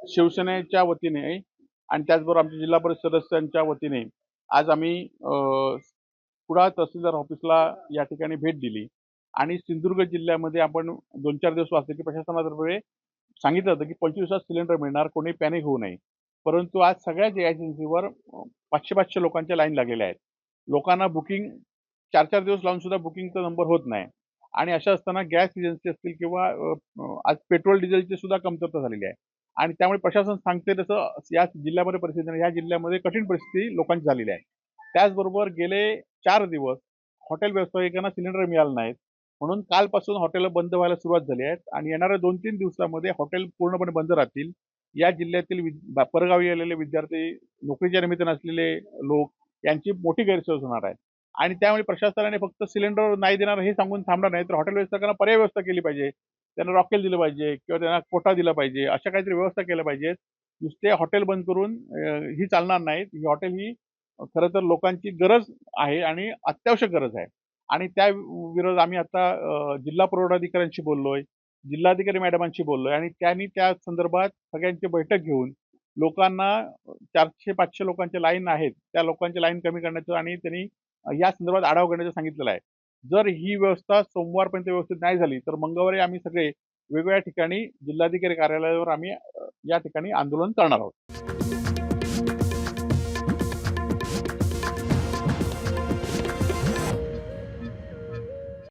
शिवसेनेच्या वतीने आणि त्याचबरोबर आमच्या जिल्हा परिषद सदस्यांच्या वतीने आज आम्ही कुडाळ तहसीलदार ऑफिसला या ठिकाणी भेट दिली आणि सिंधुदुर्ग जिल्ह्यामध्ये आपण 2-4 दिवस वाचले की प्रशासनातर्फे सांगितलं होतं की 25 दिवसात सिलेंडर मिळणार, कोणी पॅनिक होऊ नये. परंतु आज सगळ्याच एजन्सीवर 500-500 लोकांच्या लाईन लागलेल्या आहेत. लोकांना बुकिंग 4-4 दिवस लावून सुद्धा बुकिंगचा नंबर होत नाही आणि अशा असताना गॅस एजन्सी असतील किंवा आज पेट्रोल डिझेलची सुद्धा कमतरता झालेली आहे आणि त्यामुळे प्रशासन सांगते तसं या जिल्ह्यामध्ये परिस्थिती नाही. या जिल्ह्यामध्ये कठीण परिस्थिती लोकांची झालेली आहे. त्याचबरोबर गेले 4 दिवस हॉटेल व्यावसायिकांना सिलेंडर मिळाले नाहीत. म्हणून कालपासून हॉटेल बंद व्हायला सुरुवात झाली आहे आणि येणाऱ्या 2-3 दिवसामध्ये हॉटेल पूर्णपणे बंद राहतील. या जिल्ह्यातील परगावी आलेले विद्यार्थी, नोकरीच्या निमित्ताने असलेले लोक यांची मोठी गैरसोय होणार आहे आणि त्यामुळे प्रशासनाने फक्त सिलेंडर नाही देणार हे सांगून थांबणार नाही, तर हॉटेल व्यावसायिकांना पर्याय व्यवस्था केली पाहिजे. त्यांना रॉकेल दिलं पाहिजे किंवा त्यांना कोटा दिला पाहिजे. अशा काहीतरी व्यवस्था केल्या पाहिजेत. नुसते हॉटेल बंद करून ही चालणार नाहीत. ही हॉटेल ही खरं तर लोकांची गरज आहे आणि अत्यावश्यक गरज आहे आणि त्या विरोधात आम्ही आता जिल्हा पुरवठाधिकाऱ्यांशी बोललोय, जिल्हाधिकारी मॅडमांशी बोललोय आणि त्यांनी त्या संदर्भात सगळ्यांची बैठक घेऊन लोकांना 400-500 लोकांच्या लाईन आहेत, त्या लोकांची लाईन कमी करण्याचं आणि त्यांनी या संदर्भात आढावा घेण्याचं सांगितलेलं आहे. जर ही व्यवस्था सोमवारपर्यंत व्यवस्थित नाही झाली, तर मंगळवारी आम्ही सगळे वेगवेगळ्या ठिकाणी जिल्हाधिकारी कार्यालयावर आम्ही या ठिकाणी आंदोलन करणार आहोत.